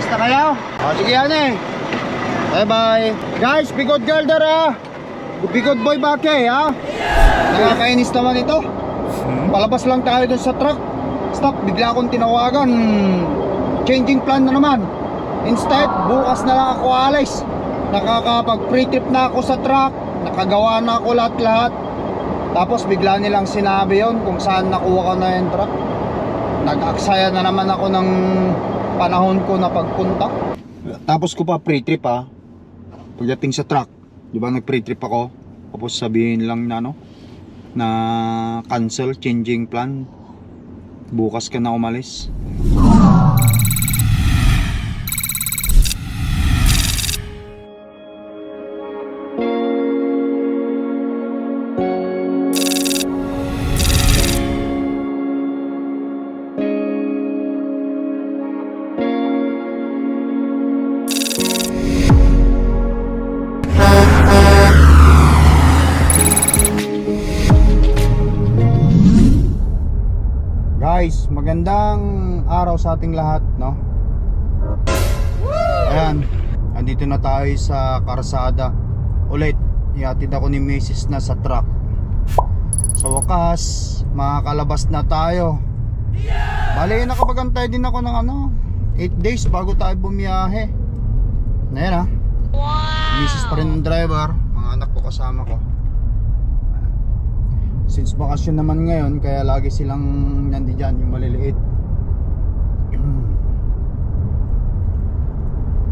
na kayo? O sige yan eh. Bye bye. Guys, bigot girl there ha. Bigot boy bake ha. Nakakainis naman ito. Palabas lang tayo dun sa truck. Stop, bigla akong tinawagan. Changing plan na naman. Instead, bukas na lang ako alis. Nakakapag free trip na ako sa truck. Nakagawa na ako lahat-lahat. Tapos bigla nilang sinabi yon kung saan nakuha ko na yung truck. Nag-aksaya na naman ako ng panahon ko na pagpunta. Tapos ko pa free trip ha. Pagdating sa truck, di ba nag free trip ako. Tapos sabihin lang na ano, na cancel, changing plan. Bukas ka na umalis. Guys, magandang araw sa ating lahat, no? Ayan, andito na tayo sa karsada. Ulit, ihatid ako ni Mrs. na sa truck. Sa wakas, makakalabas na tayo. Bali, nakapagantay din ako ng 8 days bago tayo bumiyahe. Ayan ha. Mrs. pa rin ng driver, mga anak ko kasama ko. Since bakasyon naman ngayon, kaya lagi silang nandiyan, yung maliliit.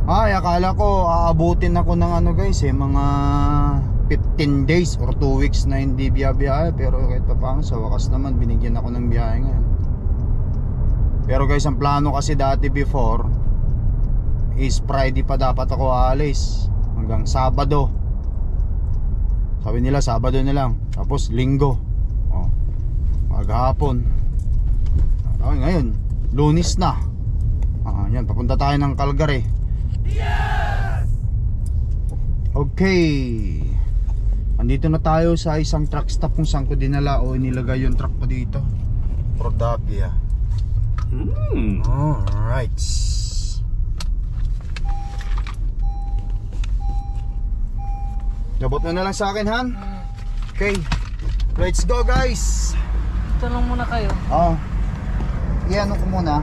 Ay, akala ko aabutin ako ng guys mga 15 days or 2 weeks na hindi biyahe. Pero kahit pa paano, sa wakas naman binigyan ako ng biyahe ngayon. Pero guys, ang plano kasi dati before is Friday pa dapat ako aalis hanggang Sabado. Sabi nila Sabado na lang, tapos Linggo, maghapon. Ngayon Lunes na. Yan, papunta tayo ng Calgary. Okay, andito na tayo sa isang truck stop kung saan ko dinala o inilagay yung truck ko dito. Prodapia. Alright. Labot mo na lang sa akin, Han. Okay, let's go guys. Tanong muna kayo. Iyan ko muna.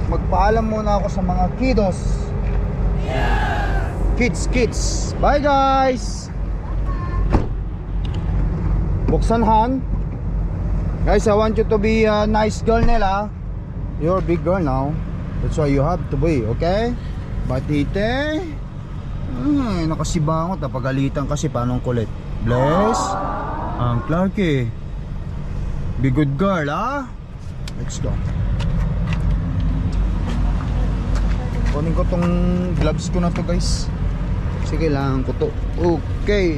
Magpaalam muna ako sa mga kiddos. Kids. Bye guys. Buksan, Han. Guys, I want you to be a nice girl nila. You're a big girl now. That's why you have to be, okay? Batite. Nakasibangot, napagalitan kasi paano kulit. Bless ang Clarky. Be good girl, ha? Let's go. Kunin ko tong gloves ko na to guys, kasi kailangan ko to. Okay.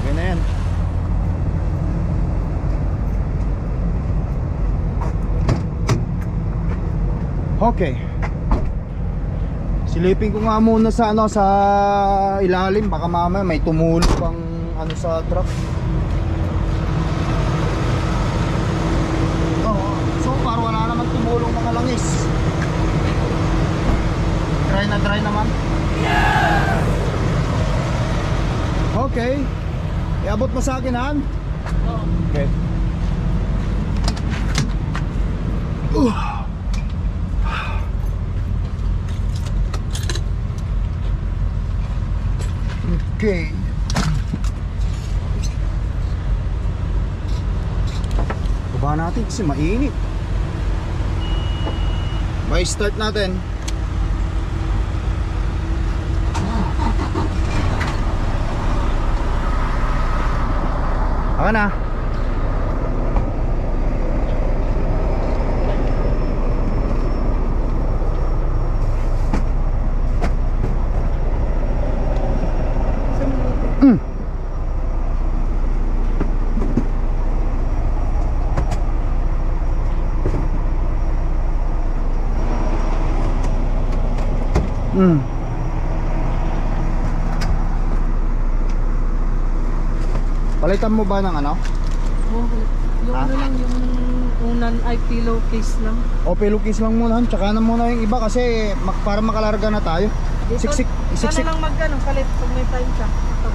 Okay na yan. Okay. Silipin ko nga muna sa sa ilalim, baka mamaya may tumulog pang sa truck. So far wala naman tumulong mga langis. Dry naman. Okay. Iabot mo sa akin, Han? Okay. Okay. Baba natin kasi mainit. Bye, start natin. Ako na. Palitan mo ba ng ano? Oo, yung Ha? ano lang, yung una ay pillowcase lang. O pillowcase lang muna, tsaka na muna yung iba kasi para makalarga na tayo. Siksik, Ikaw siksik. na lang palit pag may time ka. Ito.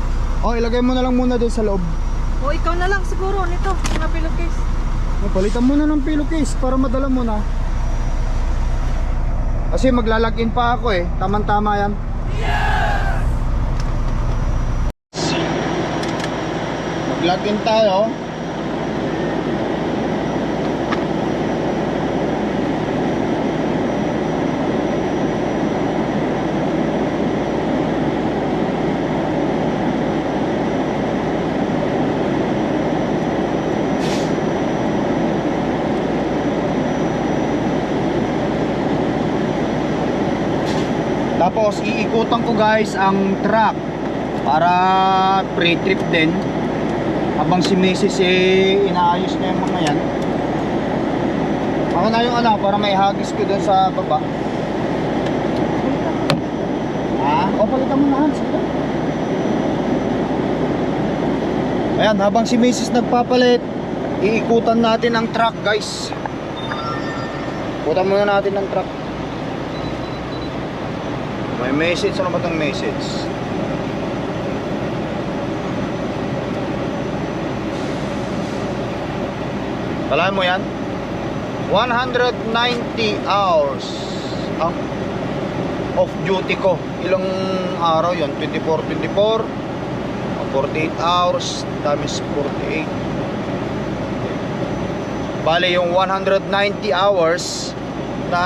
O ilagay mo na lang muna doon sa loob. O ikaw na lang siguro nito, mga pillowcase. O, palitan mo na ng pillowcase para madala mo na. Kasi maglalagin pa ako eh, tamang-tama yan. Mag-login tayo. Tapos iikutan ko guys ang truck para pre-trip din. Habang si Mrs. inaayos na yung mga yan. Ako na yung para may hagis ko doon sa baba. O palitan mo na Hans. Ayan, habang si Mrs. nagpapalit, iikutan natin ang truck guys. Ikutan muna natin ang truck. May message, ano ba itong message? Kalahin mo yan? 190 hours ang off duty ko. Ilang araw yon? 24, 24 48 hours times 48. Bale yung 190 hours na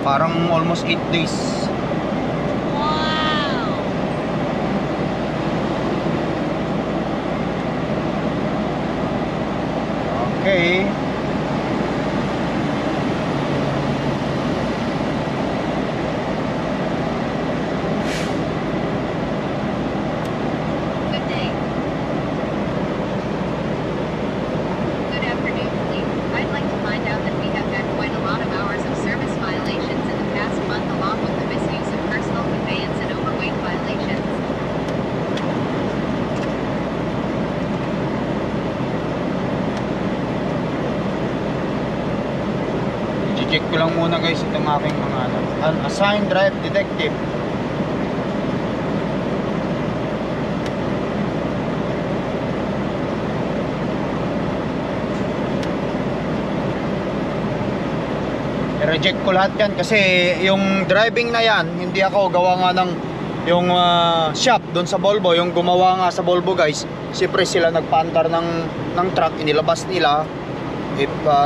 parang almost 8 days. Wow! Okay. Good day. Good afternoon, Fleet. I'd like to find out that we have had quite a lot of hours of service violations in the past month, along with the misuse of personal conveyance and overweight violations. I-check ko lang muna guys itong aking mga assigned drive detective. I-reject ko lahat yan kasi yung driving na yan, hindi ako gawa nga ng yung shop doon sa Volvo, yung gumawa nga sa Volvo guys. Siyempre sila nagpaandar ng truck, inilabas nila.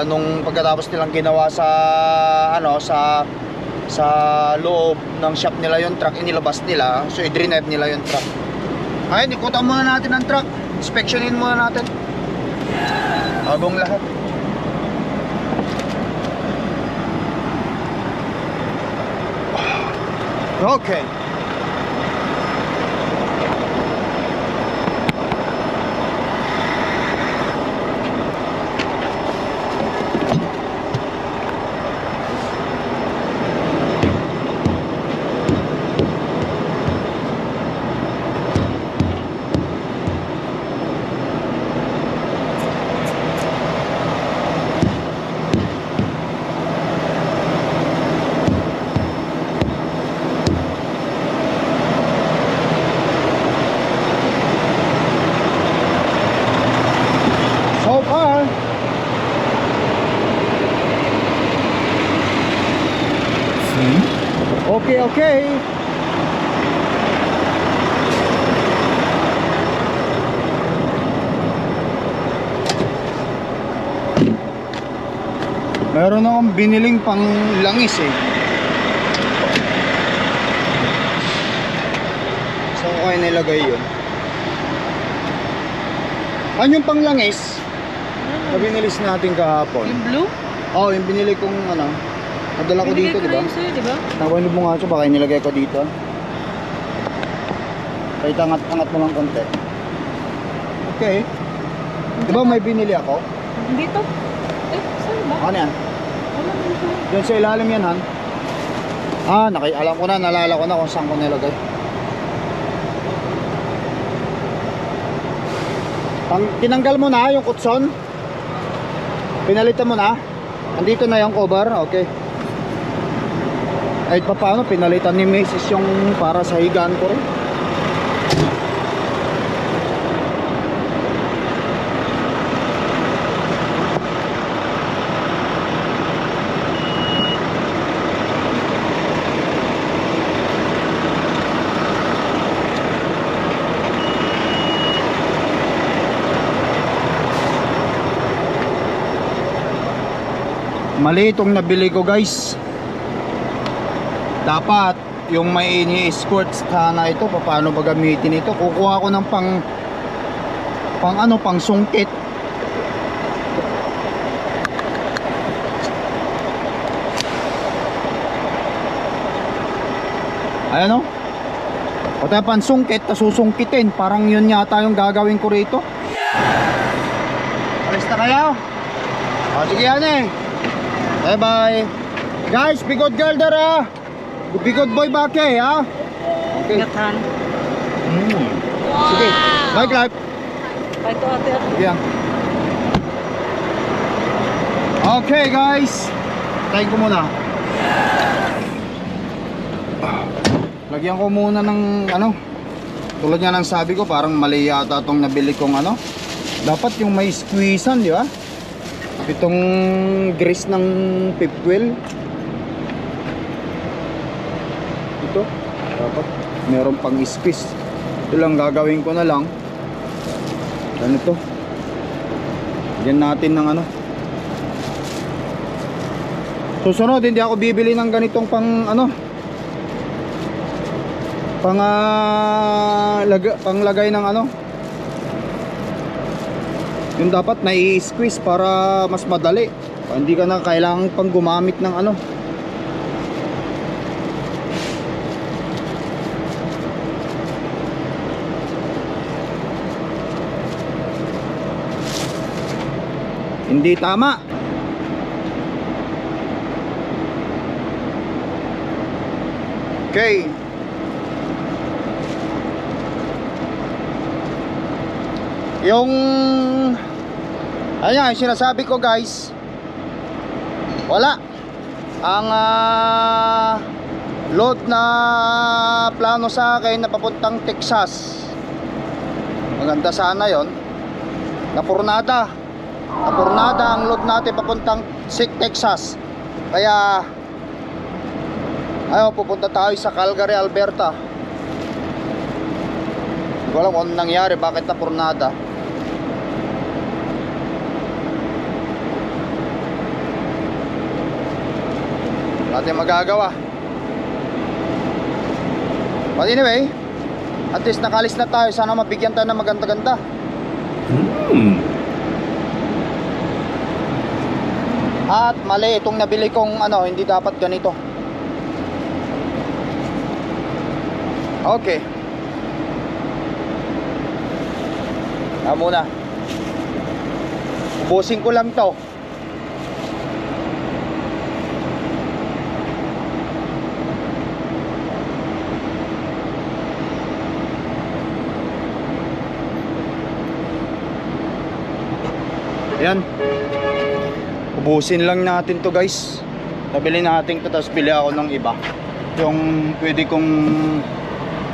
Nung pagkatapos nilang ginawa sa sa loob ng shop nila yung truck, inilabas nila, so i-drive nila yung truck. Ayun, ikutan muna natin ang truck, inspectionin muna natin bagong lahat. Okay. So far, okay, okay. Meron akong biniling pang langis eh. Saan ko kayo nilagay yun? Ano yung pang langis? Na binilis natin kahapon. Yung blue? Oo, yung binili kong nadala ko dito, di ba? Di ba? Nakuha mo nga ito, baka nilagay ko dito. Kahit angat mo lang konti. Okay. Di ba may binili ako? Dito? Saan ba? Ano yan? Wala dito. Diyan sa ilalim yan, Han. Alam ko na, nalala ko na kung saan ko nilagay. Tinanggal mo na yung kutson? Pinalitan mo na? Andito na yung cover? Okay. Kahit pa paano, pinalitan ni Mrs. yung para sa higaan ko rin. Mali itong nabili ko, guys. Dapat yung may ini-squirt sana ito, paano ba gamitin ito? Kukuha ko ng pang sungkit. Ayan o. O tayo pansungkit, tas susungkitin. Parang yun yata yung gagawin ko rito. Alis na kayo? O sige yan eh. Bye bye. Guys, be good girl there ah. Be good boy back eh ha. Okay. Ingatan. Sige. Bye Clive. Bye to ate. Sige yan. Okay guys. Tayin ko muna. Lagyan ko muna ng ano. Tulad nga ng sabi ko, parang mali yata itong nabili kong ano. Dapat yung may squeezean, di ba? Itong grease ng fifth wheel. Ito dapat meron pang squeeze. Ito lang gagawin ko na lang. Ganito. Diyan natin ng ano. Susunod hindi ako bibili ng ganitong pang ano, panglagay ng ano. Yung dapat nai-squeeze para mas madali. Hindi ka na kailangan pang gumamit ng ano. Hindi tama. Okay. Yung ayan, yung sinasabi ko guys, wala ang load na plano sa akin na papuntang Texas. Maganda sana yon. Napurnada ang load natin papuntang Texas. Kaya ayaw, pupunta tayo sa Calgary, Alberta. Hindi ko alam kung anong nangyari, bakit napurnada. Natin magagawa. But anyway, at least nakalis na tayo. Sana mabigyan tayo ng maganda-ganda. At mali itong nabili kong ano, hindi dapat ganito. Okay. Muna. Ubusin ko lang to. Ayan. Ubusin lang natin to guys. Nabili natin to, tapos bili ako ng iba. Yung pwede kong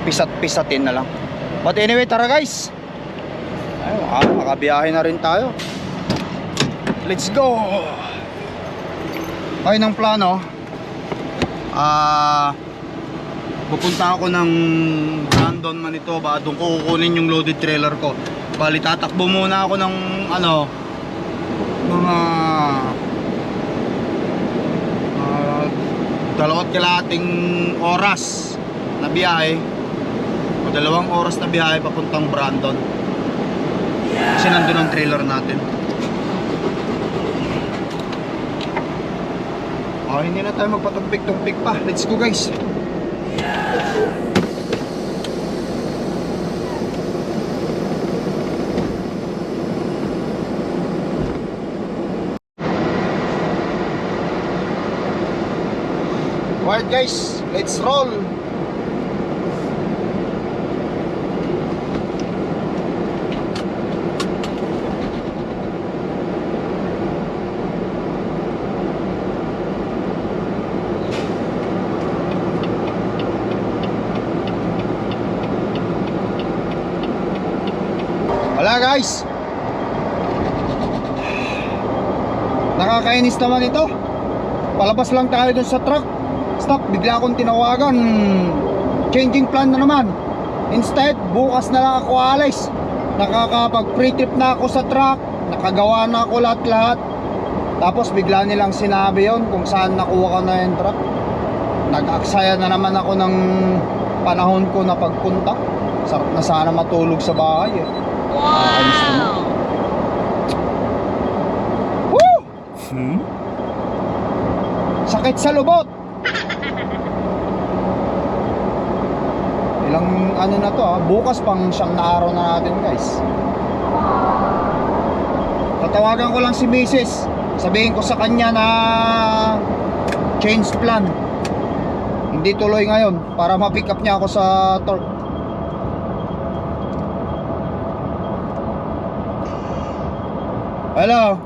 pisat-pisatin na lang. But anyway, tara guys. Ayun, makabiyahe na rin tayo. Let's go. Ay, ng plano, pupunta ako ng Brandon, Manitoba. Doon ko kukunin yung loaded trailer ko. Bali, tatakbo muna ako ng ano, mga 2.5 oras na biyahe, o 2 oras na biyahe papuntang Brandon. Kasi nandun ang trailer natin. Hindi na tayo magpatumpik-tumpik pa. Let's go guys. Alright guys, let's roll. Wala guys. Nakakainis naman ito. Palabas lang tayo dun sa truck. Stop, bigla akong tinawagan. Changing plan na naman. Instead, bukas na lang ako alis. Nakakapag free trip na ako sa truck. Nakagawa na ako lahat-lahat. Tapos bigla nilang sinabi yon kung saan nakuha ko na yung truck. Nag-aksaya na naman ako ng panahon ko na pagpunta. Sarap na sana matulog sa bahay eh. Wow! Woo! Sakit sa lubot. Ilang ano na to bukas pang 9 na araw na natin guys. Tatawagan ko lang si Mrs. Sabihin ko sa kanya na change plan. Hindi tuloy ngayon para ma-pick up niya ako sa torque. Hello.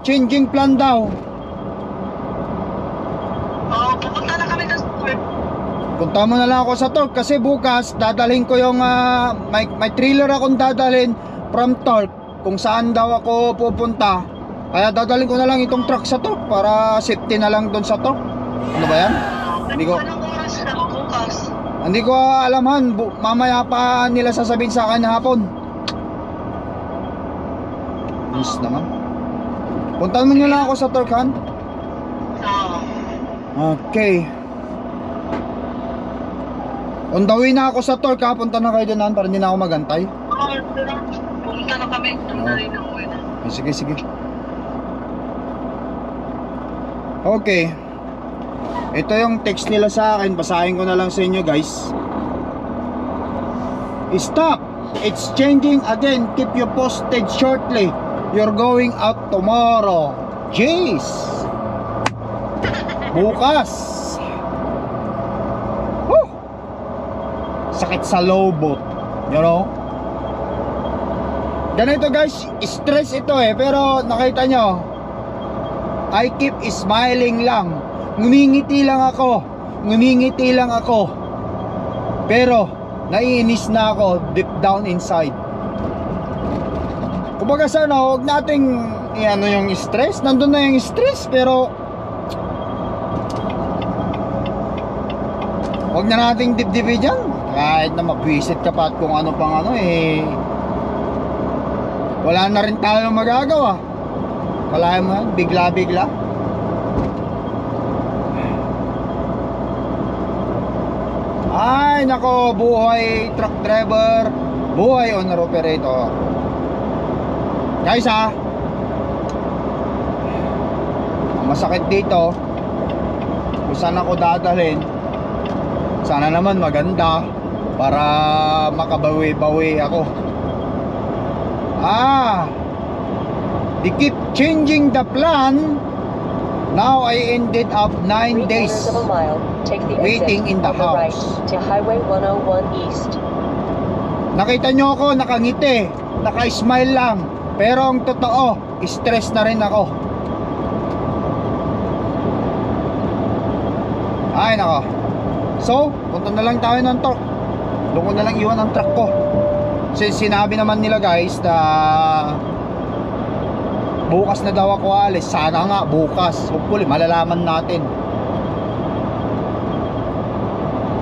Changing plan daw. Pupunta na kami ng store. Punta mo na lang ako sa torque kasi bukas dadalhin ko yung may trailer akong dadalhin from torque kung saan daw ako pupunta. Kaya dadalhin ko na lang itong truck sa torque para safety na lang doon sa torque. Ano ba yan? Anong oras na bukas? Hindi ko alam han. Mamaya pa nila sasabihin sa akin hapon. Yes naman. Puntahan mo nyo lang ako sa torque han. Okay. On the way na ako sa torque ha. Punta na kayo doon han para hindi na ako magantay. Pumunta na kami. Punta rin ako na. Sige, sige. Okay. Ito yung text nila sa akin. Basahin ko na lang sa inyo guys. Stop! It's changing again. Keep you posted shortly. You're going out tomorrow. Jeez! Bukas! Woo! Sakit sa lobot. You know? Ganito guys, stress ito eh. Pero nakita nyo, I keep smiling lang. Ngumingiti lang ako. Ngumingiti lang ako. Pero naiinis na ako deep down inside. Kumbaga sana, huwag nating ano yung stress. Nandun na yung stress pero huwag na nating dibdibin dyan. Kahit na mabwisit ka pa at kung ano pang ano eh, wala na rin tayo magagawa. Kalahin mo yan, bigla-bigla. Ay nako, buhay truck driver, buhay owner operator. Guys ha, masakit dito. Kung saan ako dadalhin, sana naman maganda para makabawi-bawi ako. They keep changing the plan. Now I ended up 9 days waiting in the house. To Highway 101 East. Nakita nyo ako, nakangiti, naka-smile lang. Pero ang totoo, stress na rin ako. Ay nako. So, punta na lang tayo ng truck. Doon ko na lang iwan ang truck ko. Sinabi naman nila guys na bukas na daw ako alis. Sana nga bukas. Hopefully malalaman natin.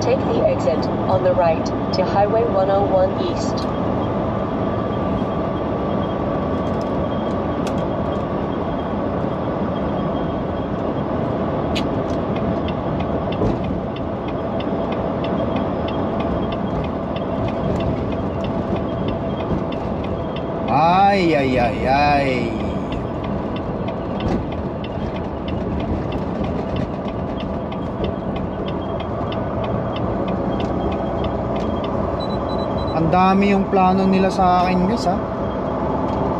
Take the exit on the right to Highway 101 East. Ay, ay, ay, ay. Ang dami yung plano nila sa akin guys ha.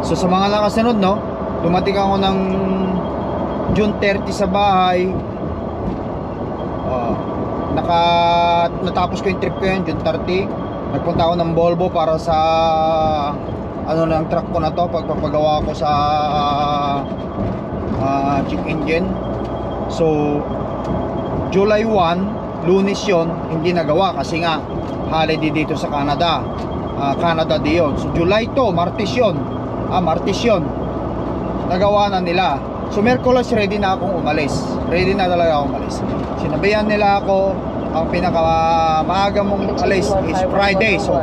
So sa mga nakasunod no, dumating ako ng June 30 sa bahay. Natapos ko yung trip ko yun, June 30. Nagpunta ako ng Volvo para sa ano ng truck ko na to, pagpapagawa ko sa check engine. So July 1, Lunes yon, hindi nagawa kasi nga holiday dito sa Canada. Canada Day yun. So July 2, Martes yun. Martes yun. Nagawa na nila. So Merkules ready na akong umalis. Ready na talaga akong umalis. Sinabihan nila ako, ang pinaka maaga mong alis is Friday. So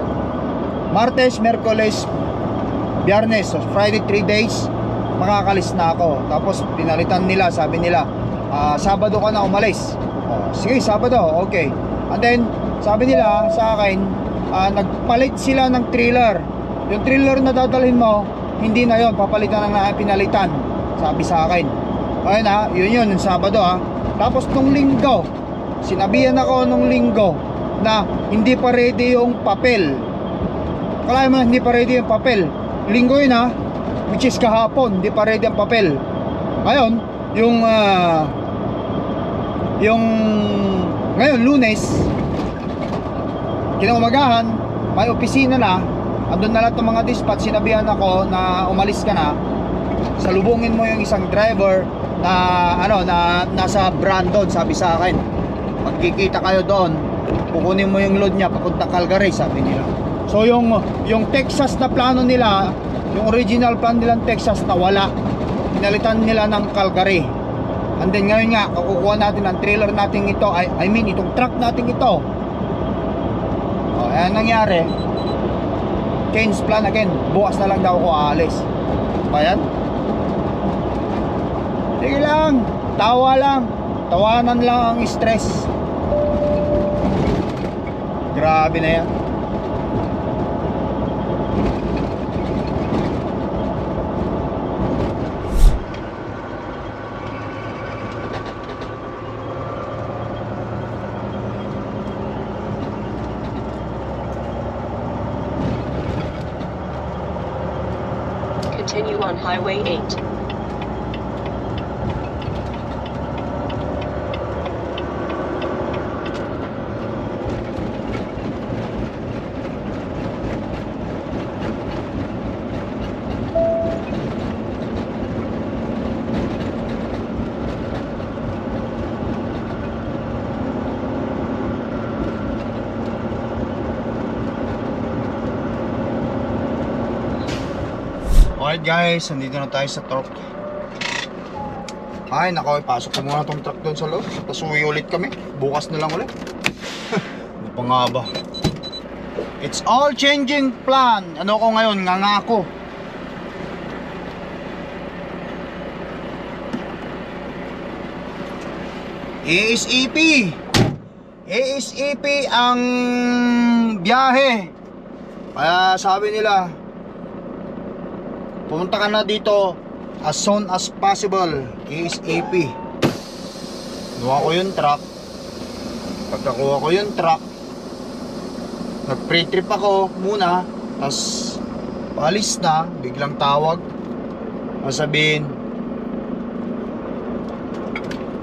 Martes, Merkules, Biyernes. So Friday 3 days makakalis na ako. Tapos pinalitan nila, sabi nila, Sabado ka na umalis. Sige, Sabado, okay. And then sabi nila sa akin, nagpalit sila ng trailer. Yung trailer na dadalhin mo, hindi na yon, papalitan na pinalitan. Sabi sa akin. Ayun yun yung Sabado Tapos nung Linggo, sinabihan ako nung Linggo na hindi pa ready yung papel. Kala mo hindi pa ready yung papel. Linggo yun which is kahapon, hindi pa ready ang papel. Ngayon, yung ngayon Lunes, kinaumagahan, may opisina na, andun na lahat ng mga dispatch. Sinabihan ako na umalis ka na, salubungin mo yung isang driver na nasa Brandon, sabi sa akin. Magkikita kayo doon, kukunin mo yung load niya papunta Calgary, sabi nila. So yung Texas na plano nila, yung original plan nilang Texas na wala, pinalitan nila ng Calgary. And then ngayon nga, kukuha natin ang trailer natin ito, I mean itong truck natin ito. Ayan nangyari, change plan again. Bukas na lang daw ako aalis. Bayan? Sige lang, tawa lang, tawanan lang ang stress. Grabe na yan. Continue on Highway 8. Alright guys, nandito na tayo sa truck. Ay nako, ipasok ko muna tong truck doon sa loob. Tapos uwi ulit kami, bukas na lang ulit. Ano pa nga ba? It's all changing plan. Ano ko ngayon, ngangako. ASAP ang biyahe. Kaya sabi nila, pumunta ka na dito as soon as possible. ASAP. Kuha ko yung truck. Pagkakuha ko yung truck, nag-pre-trip ako muna. Tapos paalis na, biglang tawag. Masabihin,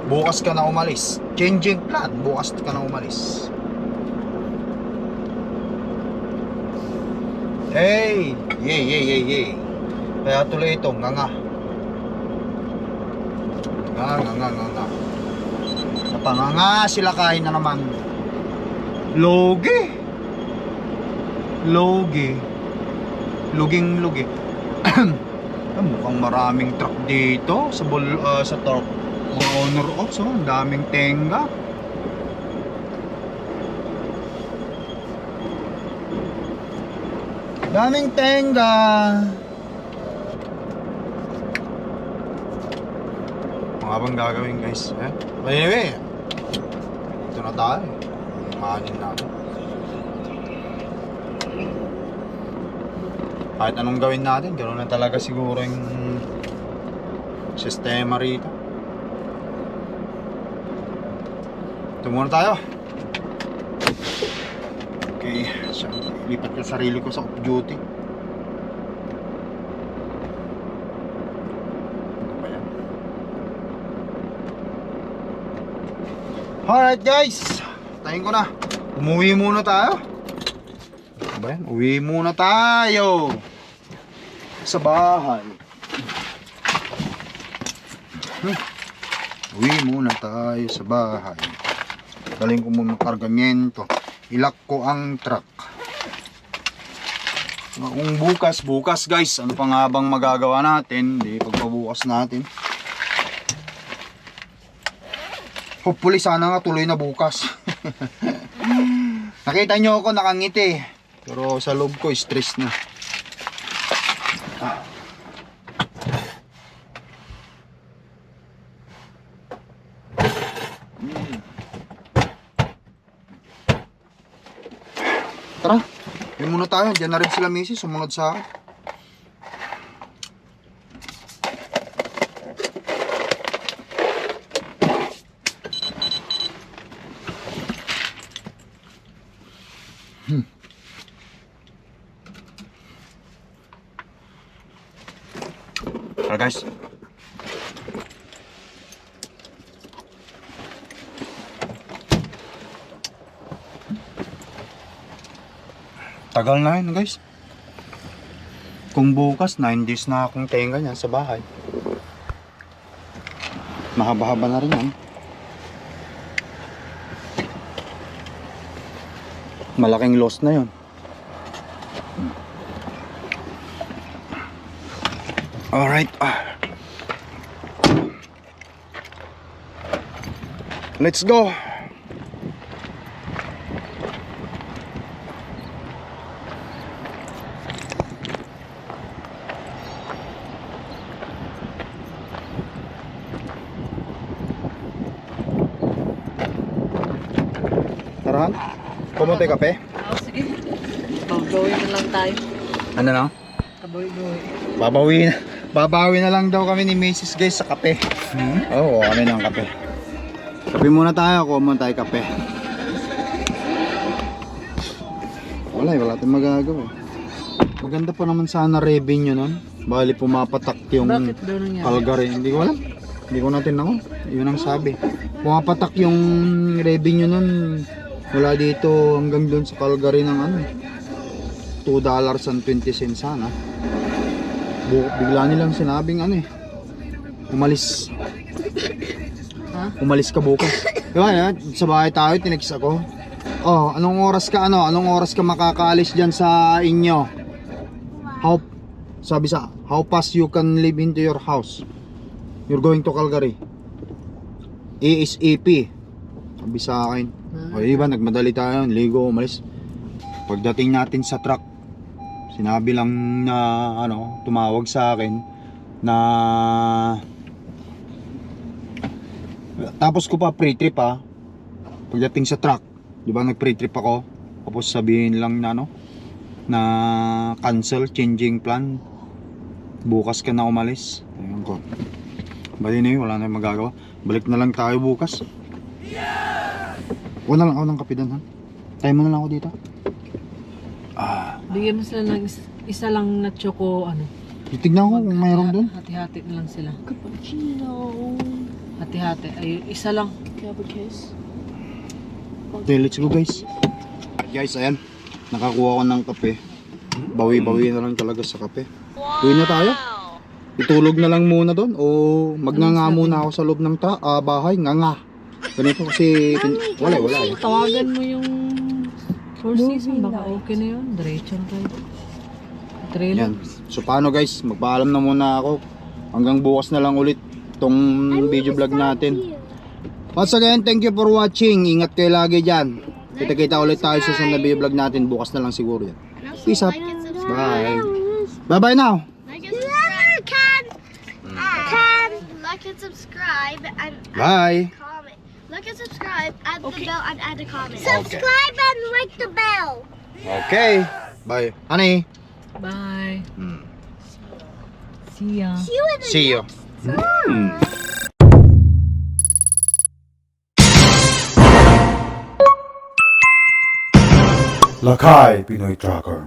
bukas ka na umalis. Changing plan, bukas ka na umalis. Hey, yay. Kaya tuloy ito, nga. Napanganga sila kain na naman. Logi. Luging-lugi. Mukhang maraming truck dito sa truck. Mga owner ops, ang daming tenga. Daming tenga. Mga bang gagawin guys? Anyway, ito na tayo. Mahanin natin. Kahit anong gawin natin, ganoon na talaga siguro yung sistema rito. Ito muna tayo. Okay, lipat ko sarili ko sa off duty. Alright guys, tayin ko na. Umuwi muna tayo. Ba yan? Uwi muna tayo sa bahay. Uwi muna tayo sa bahay. Galing ko muna kargamento. Ilak ko ang truck. Kung bukas guys, ano pa nga bang magagawa natin? Di pagpabukas natin. Hopefully sana nga tuloy na bukas. Nakita nyo ako nakangiti. Pero sa loob ko stress na. Tara, yun muna tayo. Diyan na rin sila misis, sumunod sa akin. Tara guys. Tagal na yun guys. Kung bukas 9 days na akong tenga niyan sa bahay. Mahaba-haba na rin yan. Malaking loss na yun. Alright. Let's go. Tarahan? Kumunti kape? Oh, sige. Babawi na lang tayo. Ano na? Babawi. Babawi na lang daw kami ni Mrs. guys sa kape. Oo, kami ng kape. Kape muna tayo, kuha muna tayo kape. Wala tayong magagawa. Maganda pa naman sana revenue nun. Bali pumapatak yung Bakit daw nangyari? Calgary. Hindi ko alam. Hindi ko natin ako. Yun ang sabi. Pumapatak yung revenue nun. Wala dito hanggang doon sa Calgary ng ano. $2.20 sana. Bigla nilang sinabing ano eh. Umalis. Ha? Umalis ka bukas. Diba yan? Sa bahay tayo, tinext ako. Oh, anong oras ka makakaalis dyan sa inyo? How fast you can live into your house? You're going to Calgary. ASAP. Sabi sa akin. O diba, nagmadali tayo, ligo, umalis. Pagdating natin sa truck, sinabi lang na tumawag sa akin na tapos ko pa pre-trip pagdating sa truck, di ba nag-pre-trip ako, tapos sabihin lang na na cancel, changing plan, bukas ka na umalis. Ayun ko, bali na yun, wala na yung magagawa, balik na lang tayo bukas. Huwag na lang ako ng kape doon, ha? Tayo mo na lang ako dito. Bigyan mo sila ng isa lang na choco, Titignan ko kung mayroon doon. Hati-hati na lang sila. Cappuccino. Hati-hati. Ay, isa lang. Cappuccino. Okay, let's go guys. Guys, ayan. Nakakuha ko ng kape. Bawi-bawi na lang talaga sa kape. Uwi na tayo. Itulog na lang muna doon o magnganga muna ako sa loob ng bahay. Nganga. Ganito kasi wala eh. Tawagan mo yung Four Seasons. Baka okay na yun. Diretso na tayo. Trailer. Yan. So paano guys, magpaalam na muna ako. Hanggang bukas na lang ulit tong video vlog natin. Once again, thank you for watching. Ingat kayo lagi dyan. Kita-kita ulit tayo sa susunod na video vlog natin. Bukas na lang siguro yan. Peace out. Bye. Bye-bye now. Like and subscribe. Can like and subscribe and Bye. comment. Like and subscribe, add the bell and add a comment. Subscribe and ring the bell. Okay. Bye. Honey. Bye. See ya. See you. Lakay Pinoy Tracker.